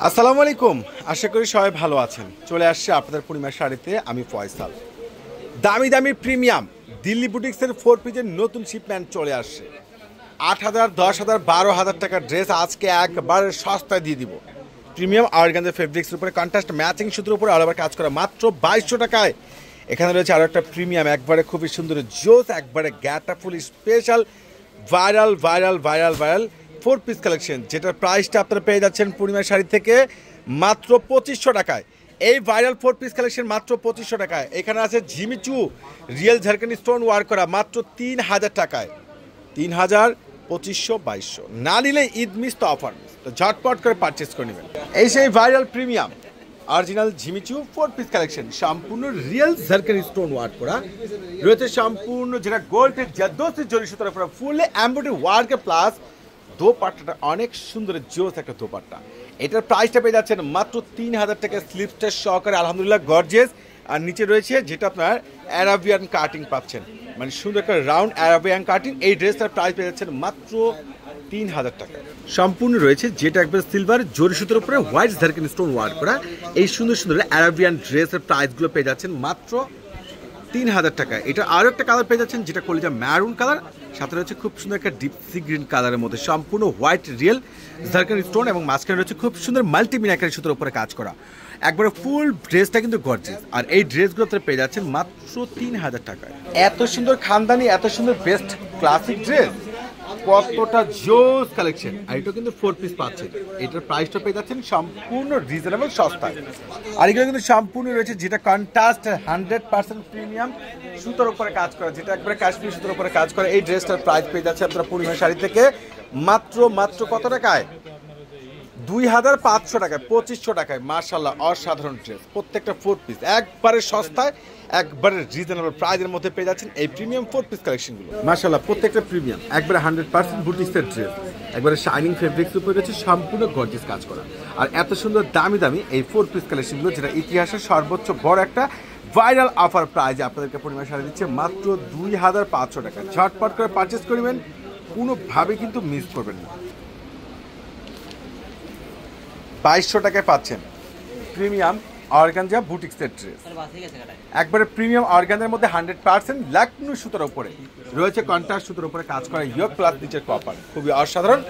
আসসালামু আলাইকুম। আশা করি সবাই ভালো আছেন। চলে আসছে আপনাদের পূর্ণিমার শাড়িতে আমি ফয়সাল। দামি দামি প্রিমিয়াম দিল্লি বুটিক্সের 4 পিসের নতুন শিপমেন্ট চলে আসছে। 8,000, 10,000, 12,000 টাকার ড্রেস আজকে একবারে সস্তায় দিয়ে দিব। প্রিমিয়াম অর্গানজা ফেব্রিক্সের উপরে কন্ট্রাস্ট ম্যাচিং সুতোর উপরে আলাদা কাজ করা মাত্র 2200 টাকায়। এখানে রয়েছে আরও একটা প্রিমিয়াম একবারে খুবই সুন্দর জোস একবারে গ্যাটা ফুল special viral viral viral viral 4 piece collection, যেটার প্রাইসটা আপনারা পেয়ে যাচ্ছেন পূর্ণিমা শাড়ি থেকে মাত্র 2500 টাকায়। এই ভাইরাল 4 পিস কালেকশন মাত্র 2500 টাকায়। এখানে আছে Jimmy Choo real Jharkhandi stone work করা মাত্র 3000 টাকায়। 3000, 2500, 2200 না নিলে ঈদ মিস তো অফার মিস, তো ঝটপট করে পারচেস করে নেবেন। এই সেই viral premium original Jimmy Choo 4 piece collection সম্পূর্ণ রিয়েল ঝাড়খান্ডি স্টোন ওয়ার্ক করা রয়েছে, সম্পূর্ণ যেটা গোল্ডের জাদোসি জরি সুতার উপর ফুললি এমব্রয়ডারি ওয়ার্ক প্লাস দোপাট্টাটা অনেক সুন্দর জোস একটা দোপাট্টা। এটার প্রাইসটা পেয়ে যাচ্ছেন মাত্র 3000 টাকা স্লিপসটা সহকারে আলহামদুলিল্লাহ গর্জিয়াস। আর নিচে রয়েছে যেটা আপনার অ্যারাবিয়ান কাটিং পাচ্ছেন, মানে সুন্দর একটা রাউন্ড অ্যারাবিয়ান কাটিং। এই ড্রেসটার প্রাইস পেয়ে যাচ্ছেন মাত্র 3000 টাকা। সম্পূর্ণ রয়েছে যেটা একবার সিলভার জরি সুতোর উপরে হোয়াইট ঝাড়খান্ডি স্টোন ওয়ার্ক করা এই সুন্দর সুন্দর অ্যারাবিয়ান ড্রেসের প্রাইসগুলো পেয়ে যাচ্ছেন মাত্র 3000 টাকা। এটা আরও একটা কালার পেয়ে যাচ্ছেন যেটা কলিজা ম্যারুন কালার, সাথে রয়েছে খুব সুন্দর একটা ডিপ সি গ্রিন কালারের মধ্যে সম্পূর্ণ হোয়াইট রিয়েল ঝাড়খান্ডি স্টোন এবং মাঝখানে রয়েছে খুব সুন্দর মাল্টি মিনাকারি সুতোর উপরে কাজ করা একবারে ফুল ড্রেসটা কিন্তু গর্জিয়াস। আর এই ড্রেসগুলো আপনারা পেয়ে যাচ্ছেন মাত্র 3000 টাকায়। এত সুন্দর খানদানি এত সুন্দর বেস্ট ক্লাসিক ড্রেস, কতটা জোস কালেকশন। আর এটা কিন্তু 4 পিস পাচ্ছেন, এটার প্রাইসটা পেয়ে যাচ্ছেন সম্পূর্ণ রিজনেবল সস্তায়। আর এগুলো কিন্তু সম্পূর্ণ রয়েছে যেটা কন্ট্রাস্ট 100% প্রিমিয়াম সুতোর উপরে কাজ করা, যেটা একবারে কাশ্মীর সুতোর উপরে কাজ করা। এই ড্রেসটার প্রাইস পেয়ে যাচ্ছে আপনারা পূর্ণিমা শাড়ি থেকে মাত্র মাত্র কত টাকায়? 2500 টাকায়, 2500 টাকায়। মাশাআল্লাহ অসাধারণ ড্রেস, প্রত্যেকটা 4 পিস একবারে সস্তায় একবারে রিজনেবল প্রাইসের মধ্যে পেয়ে যাচ্ছেন এই প্রিমিয়াম 4 পিস কালেকশনগুলো। মাশাআল্লাহ প্রত্যেকটা প্রিমিয়াম একবারে 100% বুটিক্সের ড্রেস, একবারে শাইনিং ফেব্রিক্স উপরে রয়েছে সম্পূর্ণ গর্জিয়াস কাজ করা। আর এত সুন্দর দামি দামি এই 4 পিস কালেকশনগুলো যেটা ইতিহাসের সর্বোচ্চ বড় একটা ভাইরাল অফার প্রাইজে আপনাদেরকে পূর্ণিমা শাড়ি দিচ্ছে মাত্র 2500 টাকা। ঝটপট করে পারচেস করবেন, কোনোভাবে কিন্তু মিস করবেন না। 2200 টাকায় পাচ্ছেন প্রিমিয়াম অর্গানজা বুটিক্সের ড্রেস, একবারে প্রিমিয়াম অর্গানজার মধ্যে 100% লাকনু সুতোর উপরে রয়েছে কন্ট্রাস্ট সুতোর উপরে কাজ করা ইয়োক প্লাস নিচের কপার, খুবই অসাধারণ।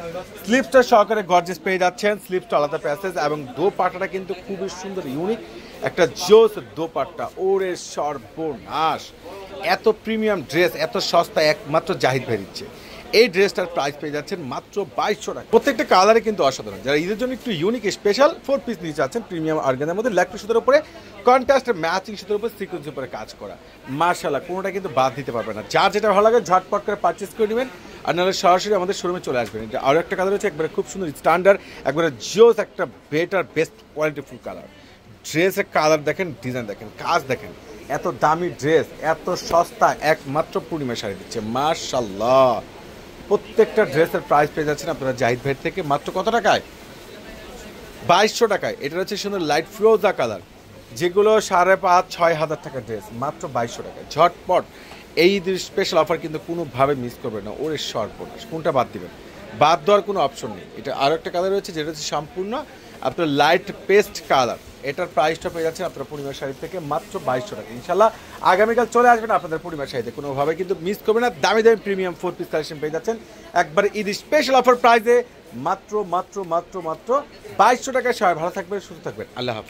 স্লিপসটা সহকারে গর্জিয়াস পেয়ে যাচ্ছেন, স্লিপসটা আলাদা প্যাসেজ এবং দোপাট্টাটা কিন্তু খুবই সুন্দর ইউনিক একটা জোস দোপাট্টা। ওরে সর্বনাশ, এত প্রিমিয়াম ড্রেস এত সস্তা একমাত্র জাহিদ ভাই দিচ্ছে। এই ড্রেসটার প্রাইস পেয়ে যাচ্ছেন মাত্র 2200 টাকা। প্রত্যেকটা কালারে কিন্তু অসাধারণ। যারা ঈদের জন্য একটু ইউনিক স্পেশাল 4 পিস নিয়ে যাচ্ছেন প্রিমিয়াম অর্গানজার মধ্যে লাকনু সুতোর উপরে কন্ট্রাস্ট ম্যাচিং সুতোর উপরে সিকোয়েন্সের উপরে কাজ করা, মাশাআল্লাহ কোনোটা কিন্তু বাদ দিতে পারবে না। যার যেটা ভালো লাগে ঝটপট করে পারচেস করে নেবেন, আর নাহলে সরাসরি আমাদের শোরুমে চলে আসবেন। এটা আরও একটা কালার হচ্ছে একবারে খুব সুন্দর স্ট্যান্ডার্ড একবারে জোস একটা বেটার বেস্ট কোয়ালিটিফুল কালার। ড্রেসের কালার দেখেন, ডিজাইন দেখেন, কাজ দেখেন, এত দামি ড্রেস এত সস্তা একমাত্র পূর্ণিমা শাড়ি দিচ্ছে। মাশাআল্লাহ প্রত্যেকটা ড্রেসের প্রাইস পেয়ে যাচ্ছেন আপনারা জাহিদ ভাই থেকে মাত্র কত টাকায়? 2200 টাকায়। এটা হচ্ছে সুন্দর লাইট ফিরোজা কালার, যেগুলো 5,500-6,000 টাকার ড্রেস মাত্র 2200 টাকায়। ঝটপট এই স্পেশাল অফার কিন্তু কোনোভাবে মিস করবে না। ওরে সর্বনাশ, কোনটা বাদ দিবেন? বাদ দেওয়ার কোনো অপশন নেই। এটা আরও একটা কালার রয়েছে যেটা হচ্ছে সম্পূর্ণ আপনার লাইট পেস্ট কালার, এটার প্রাইসটা পেয়ে যাচ্ছেন আপনার পূর্ণিমা শাড়ি থেকে মাত্র 2200 টাকা। ইনশাল্লাহ আগামীকাল চলে আসবেন আপনাদের পূর্ণিমা শাড়িতে, কোনোভাবে কিন্তু মিস করবেন না। দামি দামি প্রিমিয়াম 4 পিস কালেকশন পেয়ে যাচ্ছেন একবার ঈদ স্পেশাল অফার প্রাইসে মাত্র মাত্র মাত্র মাত্র 2200 টাকায়। সবাই ভালো থাকবেন, সুস্থ থাকবেন, আল্লাহ হাফেজ।